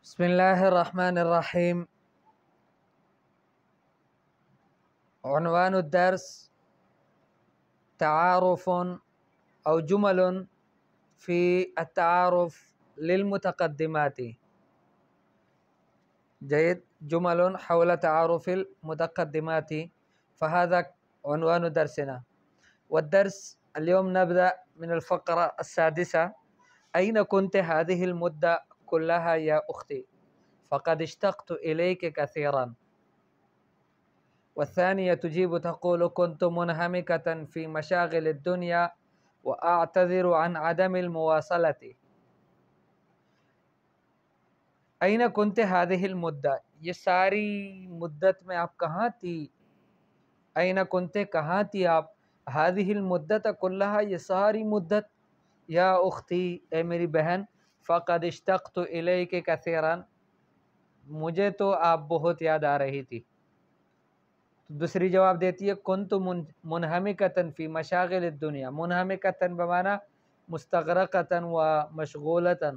بسم الله الرحمن الرحيم. عنوان الدرس تعارف أو جمل في التعارف للمتقدمات. جيد، جمل حول تعارف المتقدمات، فهذا عنوان درسنا. والدرس اليوم نبدأ من الفقرة السادسة. أين كنت هذه المدة كلها يا أختي؟ فقد اشتقت إليك كثيرا. والثانية تجيب تقول كنت منهمكة في مشاغل الدنيا وأعتذر عن عدم المواصلة. أين كنت هذه المدة؟ یہ ساری مدت میں آپ کہاں تھی؟ أين كنت کہاں تھی آپ؟ هذه المدة كلها یہ ساری مدت. یا اختی اے میری بہن، فقد اشتقت الیک کثیرا مجھے تو آپ بہت یاد آ رہی تھی. دوسری جواب دیتی ہے کنت منہمکتن فی مشاغل الدنیا. منہمکتن بمعنی مستغرقتن و مشغولتن،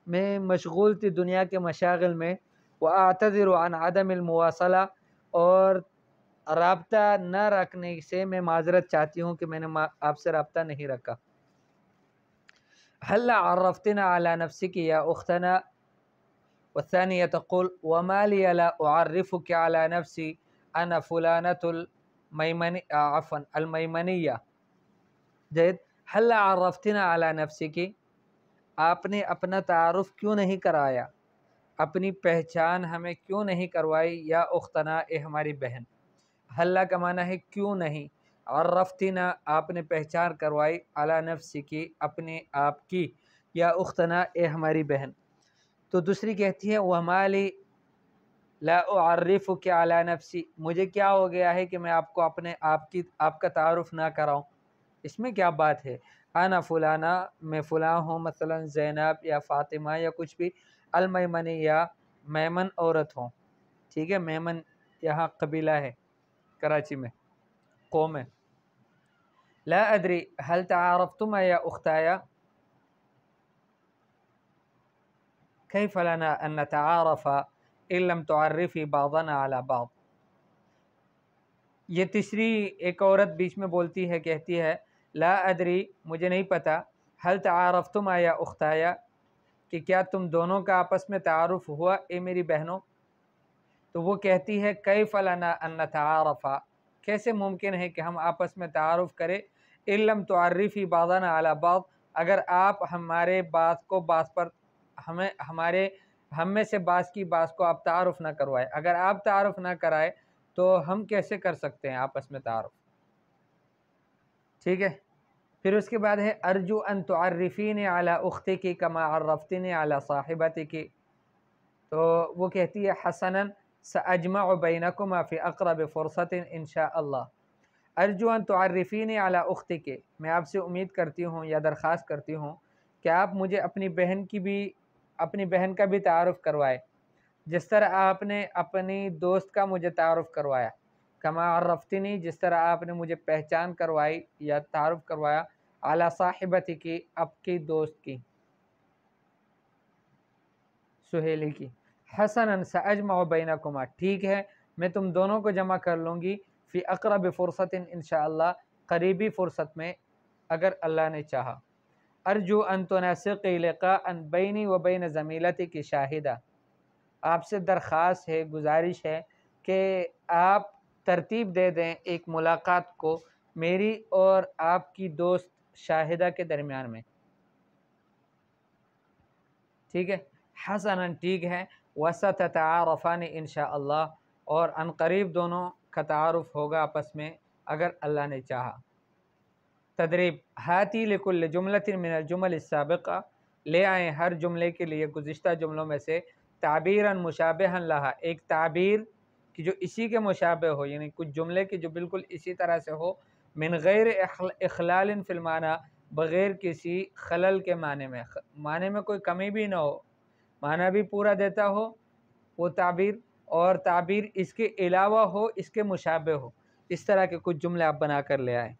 میں مشغول تھی دنیا کے مشاغل میں. واعتذر عن عدم المواصلہ، اور رابطہ نہ رکھنے سے میں معذرت چاہتی ہوں کہ میں نے آپ سے رابطہ نہیں رکھا. هل عرفتنا على نفسك يا أختنا؟ والثانية تقول وما لي لا أعرفك على نفسي أنا فلانة الميمنية. جيد. هل عرفتنا على نفسك، آپ نے اپنا تعارف کیوں نہیں کرایا، اپنی پہچان ہمیں کیوں نہیں کروائی؟ یا اختنا، اے ہماری بہن. حل کا معنی ہے کیوں نہیں، عرفتنا آپ نے پہچان کروائی، علی نفسی کی اپنے آپ کی، یا اختنا اے ہماری بہن. تو دوسری کہتی ہے وما لی لا اعرفک علی نفسی، مجھے کیا ہو گیا ہے کہ میں آپ کو اپنے آپ کا تعارف نہ کراؤں، اس میں کیا بات ہے؟ انا فلانا، میں فلاں ہوں، مثلا زینب یا فاطمہ یا کچھ بھی، المیمنی یا میمن عورت ہوں. ٹھیک ہے، میمن یہاں قبیلہ ہے کراچی میں، قوم ہے. لا ادری هل تعارفتما یا اختایا؟ كيف لنا ان نتعارف ان لم تعرفي بعضنا على بعض. یہ تیسری ایک عورت بیچ میں بولتی ہے، کہتی ہے لا ادری، مجھے نہیں پتا، هل تعارفتما یا اختایا، کہ کیا تم دونوں کا آپس میں تعارف ہوا اے میری بہنوں؟ تو وہ کہتی ہے کیف لنا ان نتعارف، کیسے ممکن ہے کہ ہم آپس میں تعارف کریں، ان لم تعرفی بعضنا علی بعض، اگر آپ ہمارے بعض کو بعض پر ہم میں سے بعض کی بعض کو آپ تعارف نہ کروائے. اگر آپ تعارف نہ کرائے تو ہم کیسے کر سکتے ہیں آپس میں تعارف؟ ٹھیک ہے. پھر اس کے بعد ہے ارجو ان تعرفینی علی اختک کما عرفتنی علی صاحبتک. تو وہ کہتی ہے حسنا ساجمع بینکما فی اقرب فرصت ان شاء اللہ. ارجو ان تعرفینی علی اختک، میں آپ سے امید کرتی ہوں یا درخواست کرتی ہوں کہ آپ مجھے اپنی بہن کا بھی تعارف کروائے، جس طرح آپ نے اپنی دوست کا مجھے تعارف کروایا. کما عرفتنی، جس طرح آپ نے مجھے پہچان کروائی یا تعارف کروایا، اعلیٰ صاحبتی کی، آپ کی دوست کی، سہیلی کی. حسنا ساجمع بینکما، ٹھیک ہے میں تم دونوں کو جمع کر لوں گی، فی اقرب فرصت انشاءاللہ، قریبی فرصت میں اگر اللہ نے چاہا. ارجو ان تناسقی لقاء بینی و بین زمیلتک شاہدہ، آپ سے درخواست ہے، گزارش ہے کہ آپ ترتیب دے دیں ایک ملاقات کو میری اور آپ کی دوست شاہدہ کے درمیان میں. ٹھیک ہے. حسنا، ٹھیک ہے. وستتعارفان انشاءاللہ، اور ان قریب دونوں کا تعارف ہوگا آپس میں اگر اللہ نے چاہا. تدریب ہاتی لکل جملۃ من الجمل السابقہ، لے آئیں ہر جملے کے لیے گزشتہ جملوں میں سے تعبیرا مشابہا لہا، ایک تعبیر کی جو اسی کے مشابہ ہو، یعنی کچھ جملے کی جو بالکل اسی طرح سے ہو، من غیر اخلال فی المعنی، بغیر کسی خلل کے معنی میں کوئی کمی بھی نہ ہو، معنی بھی پورا دیتا ہو وہ تعبیر، اور تعبیر اس کے علاوہ ہو، اس کے مشابہ ہو. اس طرح کے کچھ جملے آپ بنا کر لے آئیں.